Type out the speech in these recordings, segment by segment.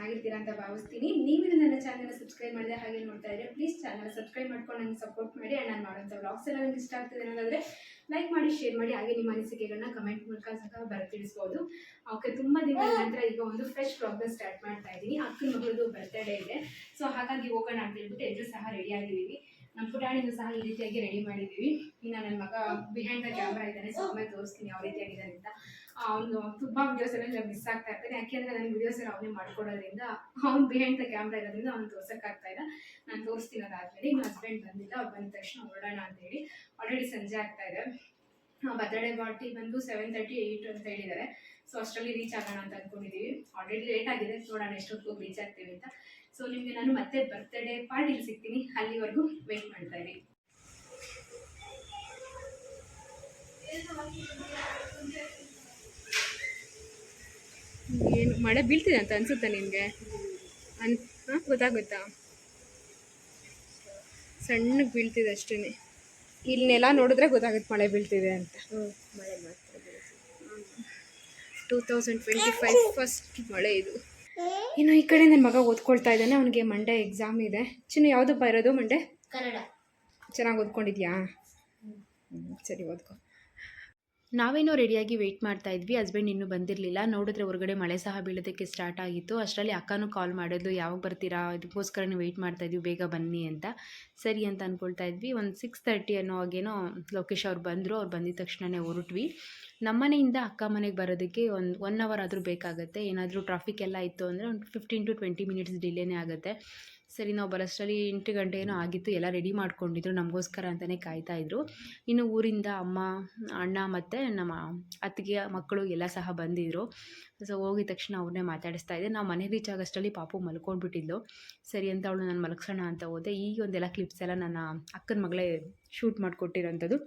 ಚೆನ್ನಾಗಿರ್ತೀರಾ ಅಂತ ಭಾವಿಸ್ತೀನಿ. ನೀವು ನನ್ನ ಚಾನಲ್ನ ಸಬ್ಸ್ಕ್ರೈಬ್ ಮಾಡಿದೆ ಹಾಗೆ ನೋಡ್ತಾ ಇದ್ರೆ ಪ್ಲೀಸ್ ಚಾನಲ್ ಸಬ್ಸ್ಕ್ರೈಬ್ ಮಾಡ್ಕೊಂಡು ನನಗೆ ಸಪೋರ್ಟ್ ಮಾಡಿ. ಆ್ಯಂಡ್ ನಾನು ಮಾಡೋಂಥ ವ್ಲಾಗ್ಸ್ ಎಲ್ಲ ನನಗೆ ಇಷ್ಟ ಆಗ್ತದೆ ಅನ್ನೋದಾದರೆ ಲೈಕ್ ಮಾಡಿ, ಶೇರ್ ಮಾಡಿ, ಹಾಗೆ ನಿಮ್ಮ ಅನಿಸಿಕೆಗಳನ್ನ ಕಮೆಂಟ್ ಮೂಲಕ ಸಹ ತಿಳಿಸ್ಬೋದು. ಓಕೆ, ತುಂಬ ದಿನಗಳ ನಂತರ ಈಗ ಒಂದು ಫ್ರೆಶ್ ವ್ಲಾಗ್ನ ಸ್ಟಾರ್ಟ್ ಮಾಡ್ತಾ ಇದ್ದೀನಿ. ಅಕ್ಕನ ಮಗಳದು ಬರ್ತ್ಡೇ ಇದೆ, ಸೊ ಹಾಗಾಗಿ ಹೋಗೋಣ ಅಂತ ಹೇಳ್ಬಿಟ್ಟು ಎಲ್ಲರೂ ಸಹ ರೆಡಿ ಆಗಿದ್ದೀವಿ. ನಮ್ಮ ಪುಟಾಣಿನೂ ಸಹ ಈ ರೀತಿಯಾಗಿ ರೆಡಿ ಮಾಡಿದ್ದೀವಿ. ಇನ್ನು ನನ್ನ ಮಗ ಬಿಹೈಂಡ್ ದ ಕ್ಯಾಮ್ರಾ ಇದ್ದಾನೆ, ಸೊ ಆಮೇಲೆ ತೋರಿಸ್ತೀನಿ ಯಾವ ರೀತಿಯಾಗಿದ್ದಾನೆ ಅಂತ. ಅವನು ತುಂಬ ವಿಡಿಯೋಸ್ ಎಲ್ಲ ಮಿಸ್ ಆಗ್ತಾ ಇರ್ತಾನೆ, ಯಾಕೆಂದರೆ ನನ್ನ ವಿಡಿಯೋಸ್ ಎಲ್ಲ ಅವನೇ ಮಾಡ್ಕೊಡೋದ್ರಿಂದ, ಅವ್ನು ಬಿಹೈಂಡ್ ದ ಕ್ಯಾಮ್ರಾ ಇರೋದ್ರಿಂದ ಅವ್ನು ತೋರ್ಸೋಕ್ಕಾಗ್ತಾ ಇಲ್ಲ. ನಾನು ತೋರಿಸ್ತೀನಿ ಅದಾದಮೇಲೆ. ಇನ್ನು ಹಸ್ಬೆಂಡ್ ಬಂದಿಲ್ಲ, ಅವ್ರು ಬಂದ ತಕ್ಷಣ ಹೊರಡೋಣ ಅಂತೇಳಿ. ಆಲ್ರೆಡಿ ಸಂಜೆ ಆಗ್ತಾ ಇದೆ. ಬರ್ತ್ಡೇ ಪಾರ್ಟಿ ಬಂದು 7:30 8 ಅಂತ ಹೇಳಿದ್ದಾರೆ. ಸೊ ಅಷ್ಟರಲ್ಲಿ ರೀಚ್ ಆಗೋಣ ಅಂತ ಅಂದ್ಕೊಂಡಿದ್ದೀವಿ. ಆಲ್ರೆಡಿ ಲೇಟ್ ಆಗಿದೆ, ನೋಡೋಣ ಎಷ್ಟೊತ್ತಿಗೆ ರೀಚ್ ಆಗ್ತೀವಿ ಅಂತ. ಸೊ ನಿಮಗೆ ನಾನು ಮತ್ತೆ ಬರ್ತ್ಡೇ ಪಾರ್ಟಿಲಿ ಸಿಗ್ತೀನಿ, ಅಲ್ಲಿವರೆಗೂ ವೆಯ್ಟ್ ಮಾಡ್ತಾ ಇರಿ. ಏನು ಮಳೆ ಬೀಳ್ತಿದೆ ಅಂತ ಅನ್ಸುತ್ತಾ ನಿಮಗೆ? ಗೊತ್ತಾಗುತ್ತಾ? ಸಣ್ಣಗೆ ಬೀಳ್ತಿದೆ ಅಷ್ಟೇ. ಇಲ್ಲೆಲ್ಲ ನೋಡಿದ್ರೆ ಗೊತ್ತಾಗುತ್ತೆ ಮಳೆ ಬೀಳ್ತಿದೆ ಅಂತ. ಮಳೆ ಮಾತ್ರ 2025 ಫಸ್ಟ್ ಮಳೆ ಇದು. ಇನ್ನು ಈ ಕಡೆ ನನ್ನ ಮಗ ಓದ್ಕೊಳ್ತಾ ಇದ್ದಾನೆ, ಅವನಿಗೆ ಮಂಡೇ ಎಕ್ಸಾಮ್ ಇದೆ. ಚಿನ್ನು ಯಾವುದಪ್ಪ ಇರೋದು ಮಂಡೇ? ಕನ್ನಡ. ಚೆನ್ನಾಗಿ ಓದ್ಕೊಂಡಿದ್ಯಾ? ಸರಿ, ಓದ್ಕೊ. ನಾವೇನೋ ರೆಡಿಯಾಗಿ ವೆಯ್ಟ್ ಮಾಡ್ತಾ ಇದ್ವಿ. ಹಸ್ಬೆಂಡ್ ಇನ್ನೂ ಬಂದಿರಲಿಲ್ಲ. ನೋಡಿದ್ರೆ ಹೊರಗಡೆ ಮಳೆ ಸಹ ಬೀಳೋದಕ್ಕೆ ಸ್ಟಾರ್ಟ್ ಆಗಿತ್ತು. ಅಷ್ಟರಲ್ಲಿ ಅಕ್ಕನೂ ಕಾಲ್ ಮಾಡಿದ್ಲು, ಯಾವಾಗ ಬರ್ತೀರಾ, ಇದಕ್ಕೋಸ್ಕರ ವೆಯ್ಟ್ ಮಾಡ್ತಾ ಇದ್ವಿ, ಬೇಗ ಬನ್ನಿ ಅಂತ. ಸರಿ ಅಂತ ಅಂದ್ಕೊಳ್ತಾ ಇದ್ವಿ. ಒಂದು 6:30 ಅನ್ನೋವಾಗೇನೋ ಲೋಕೇಶ್ ಅವ್ರು ಬಂದರು. ಅವ್ರು ಬಂದಿದ ತಕ್ಷಣವೇ ಹೊರಟ್ವಿ. ನಮ್ಮನೆಯಿಂದ ಅಕ್ಕ ಮನೆಗೆ ಬರೋದಕ್ಕೆ ಒಂದು 1 ಅವರ್ ಆದರೂ ಬೇಕಾಗುತ್ತೆ. ಏನಾದರೂ ಟ್ರಾಫಿಕ್ ಎಲ್ಲ ಇತ್ತು ಅಂದರೆ ಒಂದು 15 to 20 ಮಿನಿಟ್ಸ್ ಡಿಲೇನೇ ಆಗುತ್ತೆ. ಸರಿ, ನಾವು ಬರೋಷ್ಟರಲ್ಲಿ 8 ಗಂಟೆ ಏನೋ ಆಗಿತ್ತು. ಎಲ್ಲ ರೆಡಿ ಮಾಡ್ಕೊಂಡಿದ್ರು, ನಮಗೋಸ್ಕರ ಅಂತಲೇ ಕಾಯ್ತಾಯಿದ್ರು. ಇನ್ನು ಊರಿಂದ ಅಮ್ಮ, ಅಣ್ಣ ಮತ್ತು ನಮ್ಮ ಅತ್ತಿಗೆ ಮಕ್ಕಳು ಎಲ್ಲ ಸಹ ಬಂದಿದ್ದರು. ಸೊ ಹೋಗಿದ ತಕ್ಷಣ ಅವ್ರನ್ನೇ ಮಾತಾಡಿಸ್ತಾ ಇದ್ದೆ. ನಾವು ಮನೆ ರೀಚ್ ಆಗೋಷ್ಟರಲ್ಲಿ ಪಾಪು ಮಲ್ಕೊಂಡ್ಬಿಟ್ಟಿದ್ಲು. ಸರಿ ಅಂತ ಅವಳು ನಾನು ಮಲಗಿಸೋಣ ಅಂತ ಹೋದೆ. ಈ ಒಂದೆಲ್ಲ ಕ್ಲಿಪ್ಸ್ ಎಲ್ಲ ನನ್ನ ಅಕ್ಕನ ಮಗಳೇ ಶೂಟ್ ಮಾಡಿಕೊಟ್ಟಿರೋಂಥದ್ದು.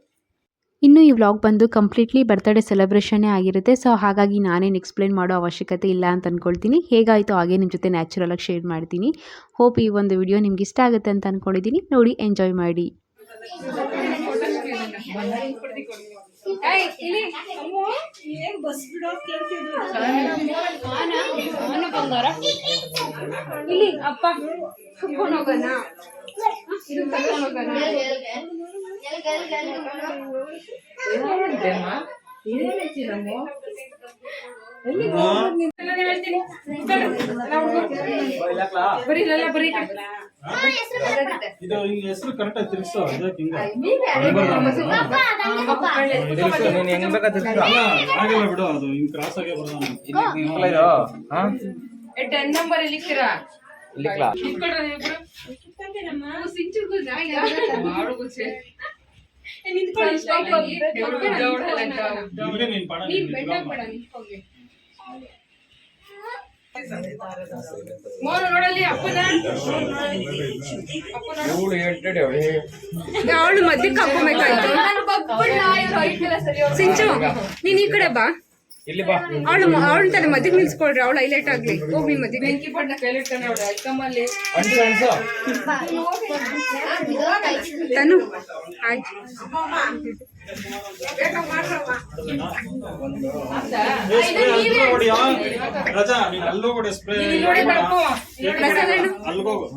ಇನ್ನು ಈ ವ್ಲಾಗ್ ಬಂದು ಕಂಪ್ಲೀಟ್ಲಿ ಬರ್ತ್ಡೇ ಸೆಲೆಬ್ರೇಷನ್ನೇ ಆಗಿರುತ್ತೆ. ಸೊ ಹಾಗಾಗಿ ನಾನೇನು ಎಕ್ಸ್ಪ್ಲೇನ್ ಮಾಡೋ ಅವಶ್ಯಕತೆ ಇಲ್ಲ ಅಂತ ಅಂದ್ಕೊಳ್ತೀನಿ. ಹೇಗಾಯಿತು ಹಾಗೆ ನಿಮ್ಮ ಜೊತೆ ನ್ಯಾಚುರಲಾಗಿ ಶೇರ್ ಮಾಡ್ತೀನಿ. ಹೋಪ್ ಈ ಒಂದು ವಿಡಿಯೋ ನಿಮ್ಗೆ ಇಷ್ಟ ಆಗುತ್ತೆ ಅಂತ ಅಂದ್ಕೊಂಡಿದ್ದೀನಿ. ನೋಡಿ, ಎಂಜಾಯ್ ಮಾಡಿ. ಇದು ಹೆಸರು ಕರೆಕ್ಟ್ ಆಗಿ ತಿರ್ಸೋ. ಆಗಲ್ಲ ಬಿಡು, ಅದು ಹಿಂಗ್ ಕ್ರಾಸ್ ಆಗೇ ಬರೋದು. 10 ನಂಬರ್ ಇಲ್ಲಿಕ್ತೀರಾ? ನೋಡಲ್ಲಿ ಅವಳು ಮಧ್ಯಕ್ಕೆ ಹಾಕೋಬೇಕಾಯ್ತು. ಸಿಂಚು, ನೀನ್ ಈ ಕಡೆ ಬಾ. ಅವಳು ತಾನೆ ಮಧ್ಯಕ್ಕೆ ನಿಲ್ಸ್ಕೊಳ್ರಿ, ಅವಳು ಹೈಲೈಟ್ ಆಗ್ಲಿ. ಹೋಗಿ ಮಧ್ಯಕ್ಕೆ. ಬೆಂಕಿ ಪಡ್ನ ಕೈಲಿಟ್ಟಾನೆ ಅವಳು ಅಕ್ಕಮ್ಮಲ್ಲಿ ತನು ಆಯ್ತು. ರಜಾ, ನೀನ್ ಅಲ್ಲೋಗಿ ಸ್ಪ್ರೇ ಅಲ್ಲೋಗು.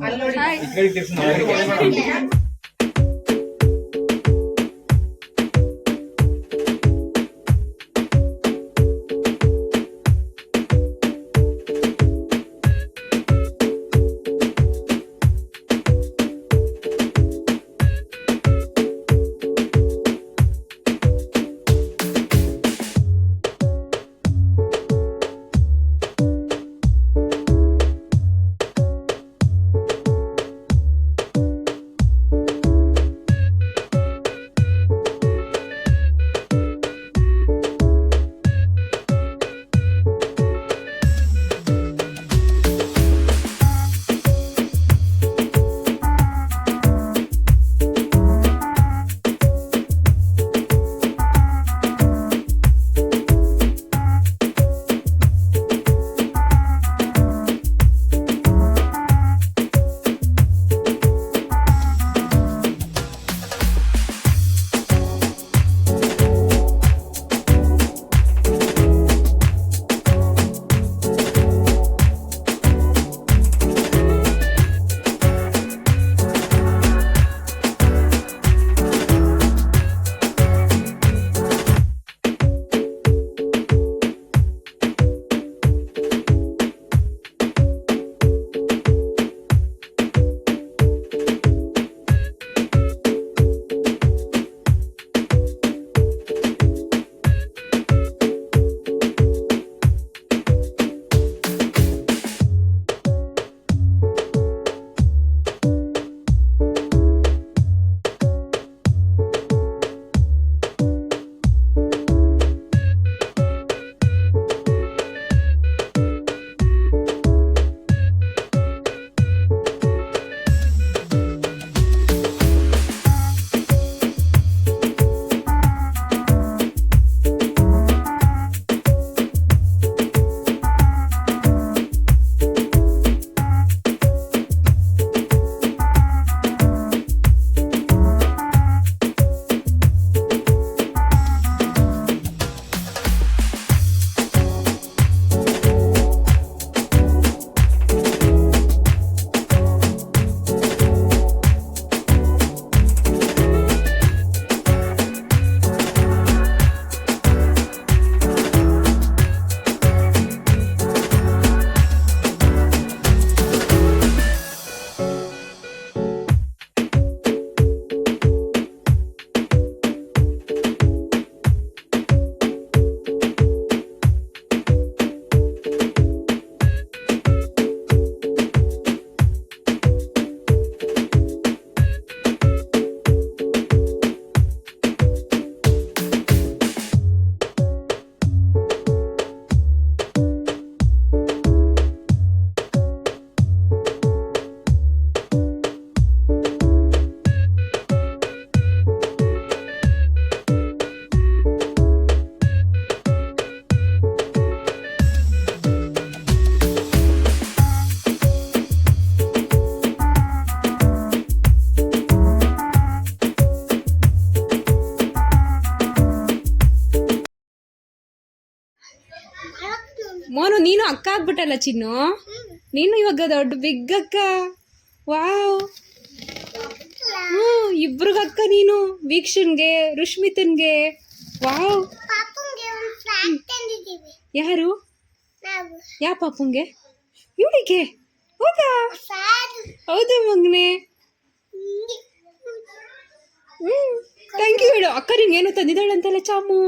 ಅಕ್ಕ ಆಗ್ಬಿಟ್ಟಲ್ಲ ಚಿನ್ನು. ನೀನು ಇವಾಗ ದೊಡ್ಡ ಬಿಗ್ ಅಕ್ಕ. ವಾವ್. ಹ್ಞೂ ಇಬ್ರಿಗೆ ಅಕ್ಕ ನೀನು. ವೀಕ್ಷನ್ಗೆ, ರುಷ್ಮಿತನ್ಗೆ. ವಾವ್. ಯಾರು? ಯಾವ ಪಾಪುಂಗೆ? ಇವಳಿಗೆ? ಹೌದಾ? ಹೌದಾ ಮಗನೇ? ಥ್ಯಾಂಕ್ ಯು ಹೇಳು. ಅಕ್ಕ ನಿಂಗೇನು ತಂದಿದ್ದಾಳಂತಲ್ಲ ಚಾಮು.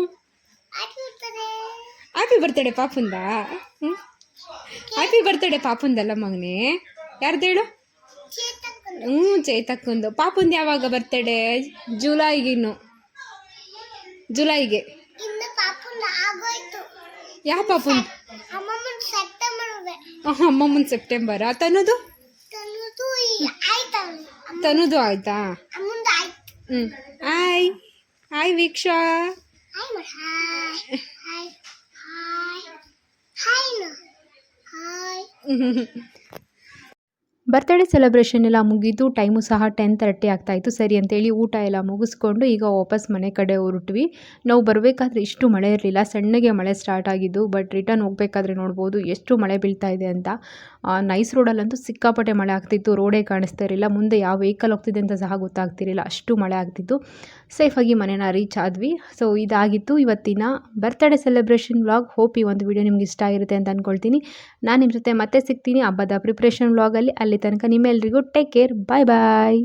ಹ್ಯಾಪಿ ಬರ್ತಡೇ ಪಾಪುಂದ. ಹ್ಯಾಪಿ ಬರ್ತಡೇ ಪಾಪುಂದಲ್ಲ ಮಗನೇ. ಯಾರ್ದು ಹೇಳು? ಚೇತಕ್ಕಂದು. ಪಾಪುಂದು ಯಾವಾಗ ಬರ್ತಡೇ? ಜುಲೈಗಿನ್ನು. ಜುಲೈಗೆ. ಯಾವ ಪಾಪುಂದು? ಅಮ್ಮಮ್ಮನ ಸೆಪ್ಟೆಂಬರ್. ತನ್ನದು? ತನ್ನದು ಆಯ್ತಾ? Hi hi Veeksha. Birthday celebration ಎಲ್ಲ ಮುಗೀತು. ಟೈಮು ಸಹ 10:30 ಆಗ್ತಾಯಿತ್ತು. ಸರಿ ಅಂತೇಳಿ ಊಟ ಎಲ್ಲ ಮುಗಿಸ್ಕೊಂಡು ಈಗ ವಾಪಸ್ ಮನೆ ಕಡೆ ಹೊರಟ್ವಿ. ನಾವು ಬರಬೇಕಾದ್ರೆ ಇಷ್ಟು ಮಳೆ ಇರಲಿಲ್ಲ, ಸಣ್ಣಗೆ ಮಳೆ ಸ್ಟಾರ್ಟ್ ಆಗಿದ್ದು. ಬಟ್ ರಿಟರ್ನ್ ಹೋಗಬೇಕಾದ್ರೆ ನೋಡ್ಬೋದು ಎಷ್ಟು ಮಳೆ ಬೀಳ್ತಾ ಇದೆ ಅಂತ. ನೈಸ್ ರೋಡಲ್ಲಂತೂ ಸಿಕ್ಕಾಪಟ್ಟೆ ಮಳೆ ಆಗ್ತಿತ್ತು. ರೋಡೇ ಕಾಣಿಸ್ತಾ ಇರಲಿಲ್ಲ, ಮುಂದೆ ಯಾವ ವೆಹಿಕಲ್ ಹೋಗ್ತಿದೆ ಅಂತ ಸಹ ಗೊತ್ತಾಗ್ತಿರಲಿಲ್ಲ, ಅಷ್ಟು ಮಳೆ ಆಗ್ತಿತ್ತು. ಸೇಫಾಗಿ ಮನೇನ ರೀಚ್ ಆದ್ವಿ. ಸೊ ಇದಾಗಿತ್ತು ಇವತ್ತಿನ ಬರ್ತ್ಡೇ ಸೆಲೆಬ್ರೇಷನ್ ವ್ಲಾಗ್. ಹೋಪ್ ಈ ಒಂದು ವಿಡಿಯೋ ನಿಮ್ಗೆ ಇಷ್ಟ ಆಗಿರುತ್ತೆ ಅಂತ ಅಂದ್ಕೊಳ್ತೀನಿ. ನಾನು ನಿಮ್ಮ ಜೊತೆ ಮತ್ತೆ ಸಿಗ್ತೀನಿ ಹಬ್ಬದ ಪ್ರಿಪ್ರೇಷನ್ ವ್ಲಾಗಲ್ಲಿ. ಅಲ್ಲಿ ತನಕ ನಿಮ್ಮೆಲ್ಲರಿಗೂ ಟೇಕ್ ಕೇರ್. ಬಾಯ್ ಬಾಯ್.